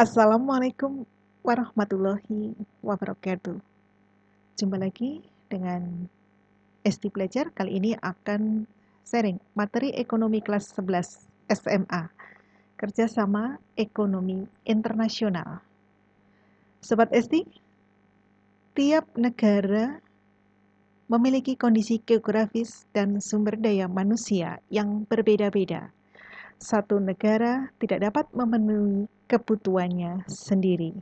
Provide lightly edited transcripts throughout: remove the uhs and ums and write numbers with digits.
Assalamualaikum warahmatullahi wabarakatuh. Jumpa lagi dengan Esti Pelajar. Kali ini akan sharing materi ekonomi kelas 11 SMA, kerjasama ekonomi internasional. Sobat Esti, tiap negara memiliki kondisi geografis dan sumber daya manusia yang berbeda-beda. Satu negara tidak dapat memenuhi kebutuhannya sendiri.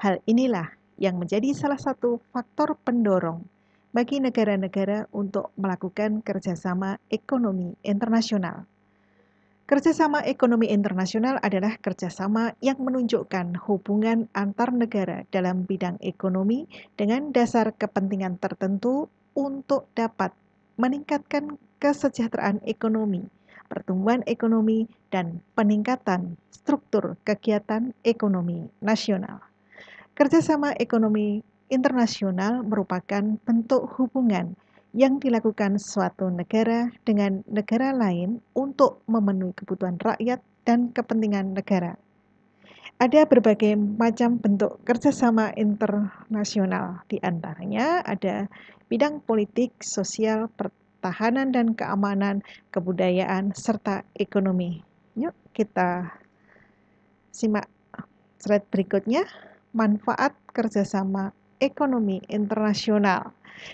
Hal inilah yang menjadi salah satu faktor pendorong bagi negara-negara untuk melakukan kerjasama ekonomi internasional. Kerjasama ekonomi internasional adalah kerjasama yang menunjukkan hubungan antar negara dalam bidang ekonomi dengan dasar kepentingan tertentu untuk dapat meningkatkan kesejahteraan ekonomi, pertumbuhan ekonomi, dan peningkatan struktur kegiatan ekonomi nasional. Kerjasama ekonomi internasional merupakan bentuk hubungan yang dilakukan suatu negara dengan negara lain untuk memenuhi kebutuhan rakyat dan kepentingan negara. Ada berbagai macam bentuk kerjasama internasional, di antaranya ada bidang politik, sosial, pertahanan dan keamanan, kebudayaan, serta ekonomi. Yuk kita simak slide berikutnya. Manfaat kerjasama ekonomi internasional.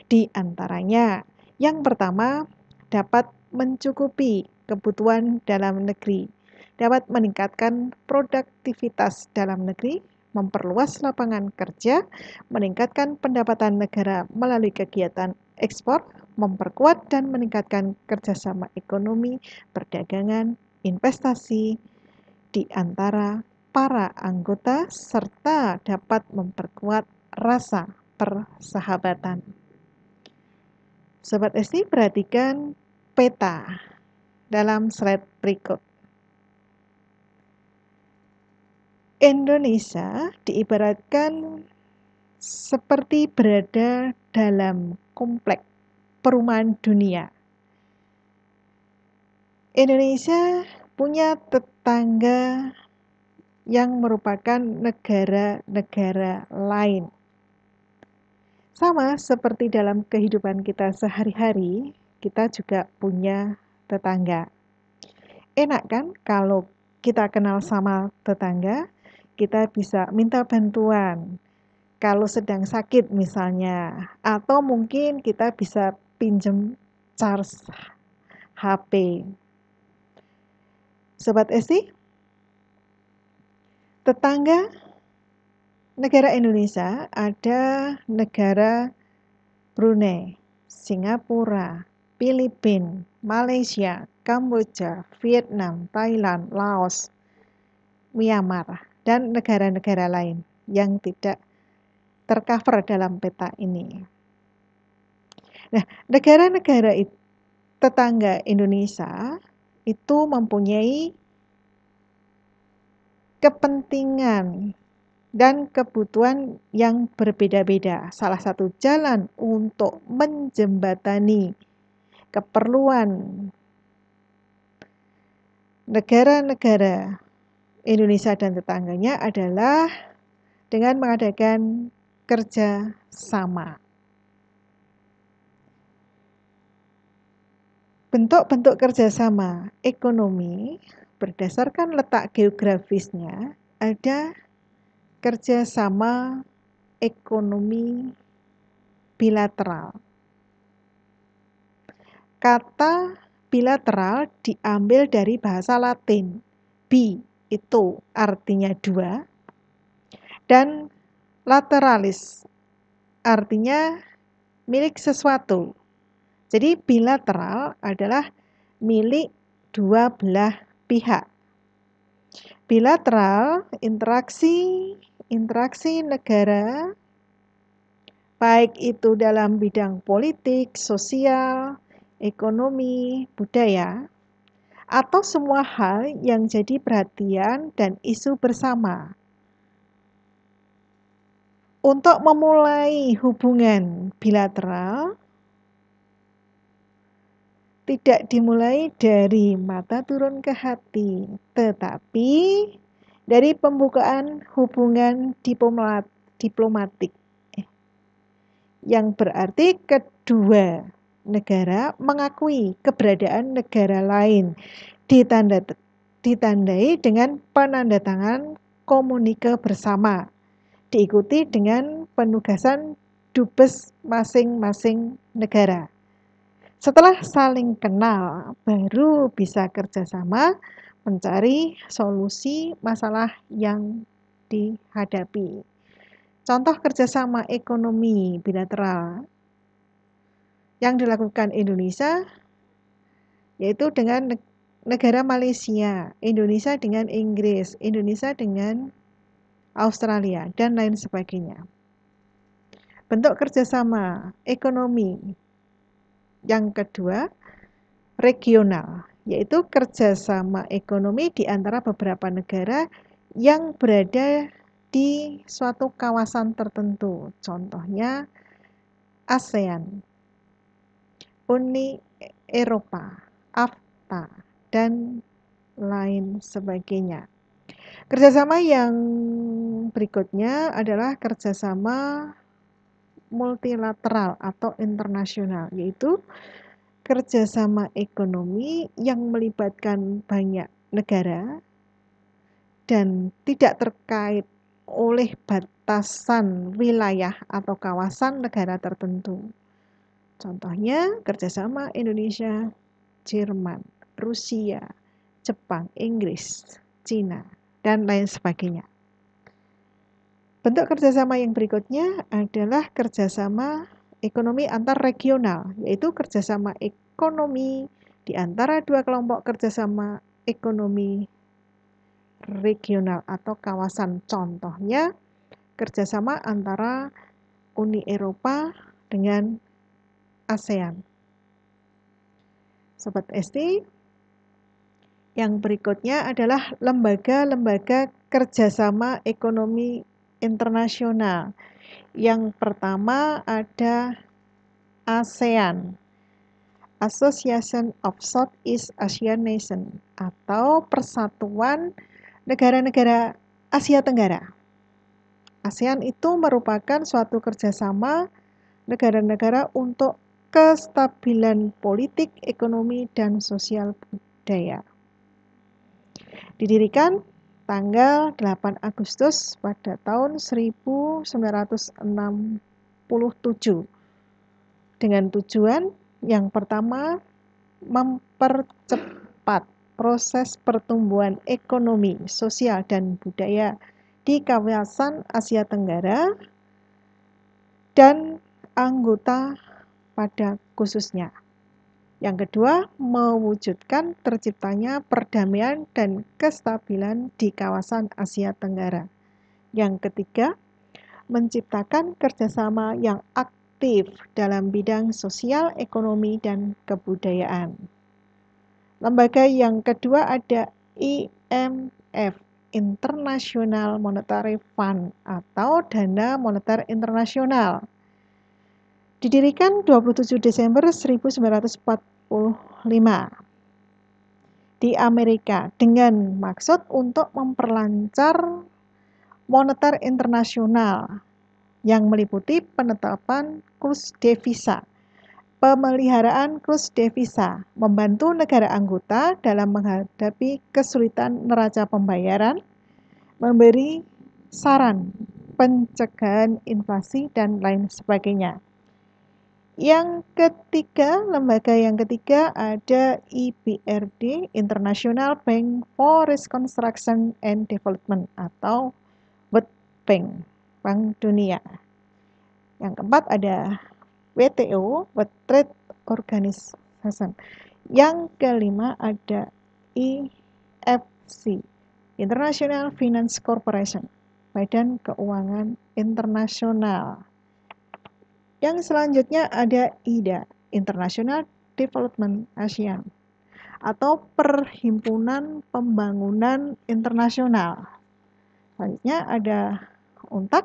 Di antaranya, yang pertama, dapat mencukupi kebutuhan dalam negeri, dapat meningkatkan produktivitas dalam negeri, memperluas lapangan kerja, meningkatkan pendapatan negara melalui kegiatan ekspor, memperkuat dan meningkatkan kerjasama ekonomi, perdagangan, investasi di antara para anggota serta dapat memperkuat rasa persahabatan. Sobat Esti, perhatikan peta dalam slide berikut. Indonesia diibaratkan seperti berada dalam kompleks perumahan dunia. Indonesia punya tetangga yang merupakan negara-negara lain. Sama seperti dalam kehidupan kita sehari-hari, kita juga punya tetangga. Enak kan kalau kita kenal sama tetangga, kita bisa minta bantuan. Kalau sedang sakit misalnya, atau mungkin kita bisa pinjam charge HP. Sobat Esti, tetangga negara Indonesia ada negara Brunei, Singapura, Filipina, Malaysia, Kamboja, Vietnam, Thailand, Laos, Myanmar, dan negara-negara lain yang tidak tercover dalam peta ini. Nah, negara-negara tetangga Indonesia itu mempunyai kepentingan dan kebutuhan yang berbeda-beda. Salah satu jalan untuk menjembatani keperluan negara-negara Indonesia dan tetangganya adalah dengan mengadakan kerja sama. Bentuk-bentuk kerjasama ekonomi berdasarkan letak geografisnya ada kerjasama ekonomi bilateral. Kata bilateral diambil dari bahasa Latin. Bi itu artinya dua, dan lateralis artinya milik sesuatu. Jadi bilateral adalah milik dua belah pihak. Bilateral interaksi negara, baik itu dalam bidang politik, sosial, ekonomi, budaya, atau semua hal yang jadi perhatian dan isu bersama. Untuk memulai hubungan bilateral, tidak dimulai dari mata turun ke hati, tetapi dari pembukaan hubungan diplomatik, yang berarti kedua negara mengakui keberadaan negara lain, ditandai dengan penandatangan komunike bersama, diikuti dengan penugasan dubes masing-masing negara. Setelah saling kenal, baru bisa kerjasama mencari solusi masalah yang dihadapi. Contoh kerjasama ekonomi bilateral yang dilakukan Indonesia yaitu dengan negara Malaysia, Indonesia dengan Inggris, Indonesia dengan Australia, dan lain sebagainya. Bentuk kerjasama ekonomi yang kedua, regional, yaitu kerjasama ekonomi di antara beberapa negara yang berada di suatu kawasan tertentu. Contohnya ASEAN, Uni Eropa, AFTA, dan lain sebagainya. Kerjasama yang berikutnya adalah kerjasama multilateral atau internasional, yaitu kerjasama ekonomi yang melibatkan banyak negara dan tidak terkait oleh batasan wilayah atau kawasan negara tertentu. Contohnya kerjasama Indonesia, Jerman, Rusia, Jepang, Inggris, Cina, dan lain sebagainya. Bentuk kerjasama yang berikutnya adalah kerjasama ekonomi antar regional, yaitu kerjasama ekonomi di antara dua kelompok kerjasama ekonomi regional atau kawasan. Contohnya kerjasama antara Uni Eropa dengan ASEAN. Sobat ST, yang berikutnya adalah lembaga-lembaga kerjasama ekonomi internasional. Yang pertama ada ASEAN, Association of Southeast Asian Nations, atau Persatuan Negara-Negara Asia Tenggara. ASEAN itu merupakan suatu kerjasama negara-negara untuk kestabilan politik, ekonomi, dan sosial budaya. Didirikan tanggal 8 Agustus pada tahun 1967 dengan tujuan yang pertama mempercepat proses pertumbuhan ekonomi, sosial, dan budaya di kawasan Asia Tenggara dan anggota pada khususnya. Yang kedua, mewujudkan terciptanya perdamaian dan kestabilan di kawasan Asia Tenggara. Yang ketiga, menciptakan kerjasama yang aktif dalam bidang sosial, ekonomi, dan kebudayaan. Lembaga yang kedua ada IMF, International Monetary Fund, atau Dana Moneter Internasional. Didirikan 27 Desember 1945 di Amerika dengan maksud untuk memperlancar moneter internasional yang meliputi penetapan kurs devisa, pemeliharaan kurs devisa, membantu negara anggota dalam menghadapi kesulitan neraca pembayaran, memberi saran pencegahan inflasi, dan lain sebagainya. Yang ketiga, lembaga yang ketiga ada IBRD, International Bank for Reconstruction and Development, atau World Bank, Bank Dunia. Yang keempat ada WTO, World Trade Organization. Yang kelima ada IFC, International Finance Corporation, Badan Keuangan Internasional. Yang selanjutnya ada IDA, International Development ASEAN, atau Perhimpunan Pembangunan Internasional. Selanjutnya ada UNCTAD,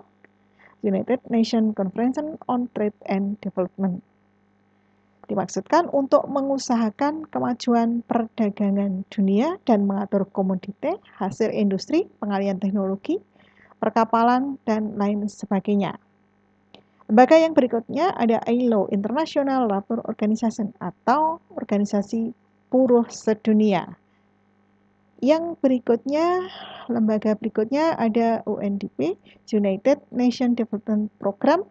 United Nations Conference on Trade and Development. Dimaksudkan untuk mengusahakan kemajuan perdagangan dunia dan mengatur komoditi, hasil industri, pengalian teknologi, perkapalan, dan lain sebagainya. Lembaga yang berikutnya ada ILO, International Labour Organization, atau Organisasi Buruh Sedunia. Yang berikutnya, lembaga berikutnya ada UNDP, United Nations Development Program.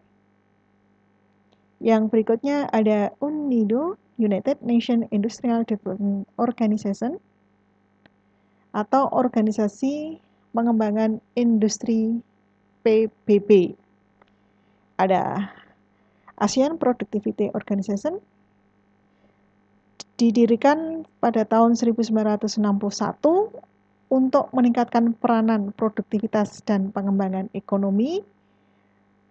Yang berikutnya ada UNIDO, United Nations Industrial Development Organization, atau Organisasi Pengembangan Industri PBB. Ada ASEAN Productivity Organization, didirikan pada tahun 1961 untuk meningkatkan peranan produktivitas dan pengembangan ekonomi,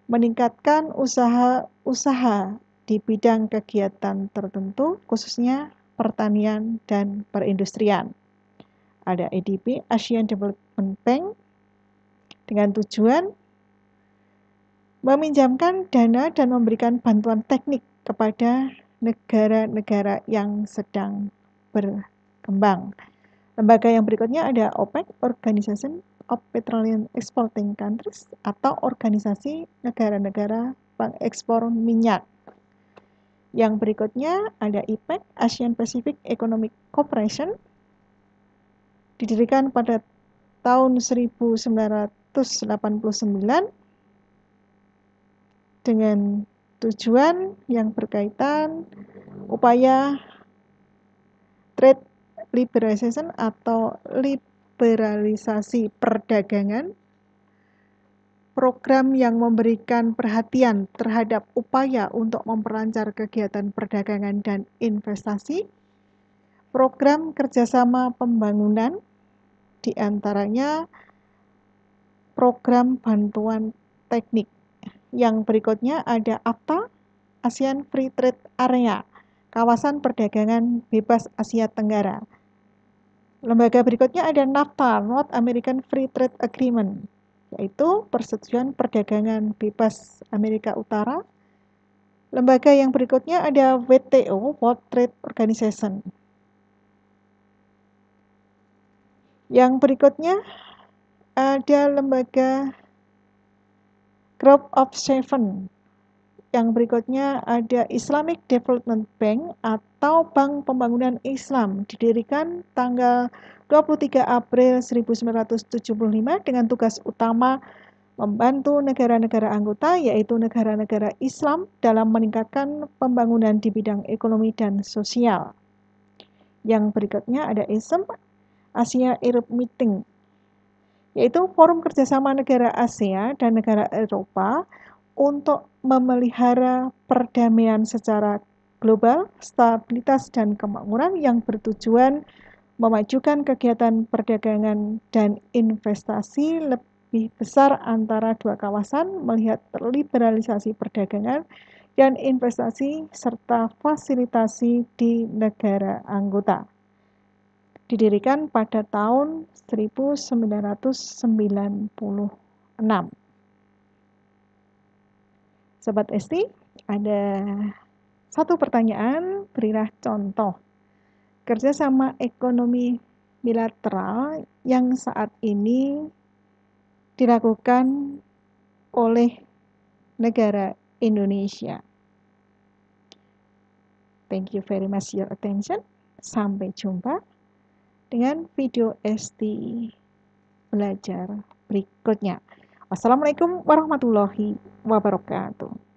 meningkatkan usaha di bidang kegiatan tertentu, khususnya pertanian dan perindustrian. Ada ADB, Asian Development Bank, dengan tujuan meminjamkan dana dan memberikan bantuan teknik kepada negara-negara yang sedang berkembang. Lembaga yang berikutnya ada OPEC, Organization of Petroleum Exporting Countries, atau organisasi negara-negara pengekspor minyak. Yang berikutnya ada IPEC, Asian Pacific Economic Cooperation, didirikan pada tahun 1989 dengan tujuan yang berkaitan upaya trade liberalization atau liberalisasi perdagangan, program yang memberikan perhatian terhadap upaya untuk memperlancar kegiatan perdagangan dan investasi, program kerjasama pembangunan, diantaranya program bantuan teknik. Yang berikutnya ada AFTA, ASEAN Free Trade Area, kawasan perdagangan bebas Asia Tenggara. Lembaga berikutnya ada NAFTA, North American Free Trade Agreement, yaitu persetujuan perdagangan bebas Amerika Utara. Lembaga yang berikutnya ada WTO, World Trade Organization. Yang berikutnya ada lembaga Group of Seven. Yang berikutnya ada Islamic Development Bank atau Bank Pembangunan Islam, didirikan tanggal 23 April 1975 dengan tugas utama membantu negara-negara anggota, yaitu negara-negara Islam, dalam meningkatkan pembangunan di bidang ekonomi dan sosial. Yang berikutnya ada ASEM, Asia Europe Meeting, yaitu forum kerjasama negara Asia dan negara Eropa untuk memelihara perdamaian secara global, stabilitas dan kemakmuran yang bertujuan memajukan kegiatan perdagangan dan investasi lebih besar antara dua kawasan, melihat liberalisasi perdagangan dan investasi serta fasilitasi di negara anggota. Didirikan pada tahun 1996. Sobat Esti, ada satu pertanyaan, berilah contoh kerjasama ekonomi bilateral yang saat ini dilakukan oleh negara Indonesia. Thank you very much your attention. Sampai jumpa dengan video Esti belajar berikutnya. Wassalamualaikum warahmatullahi wabarakatuh.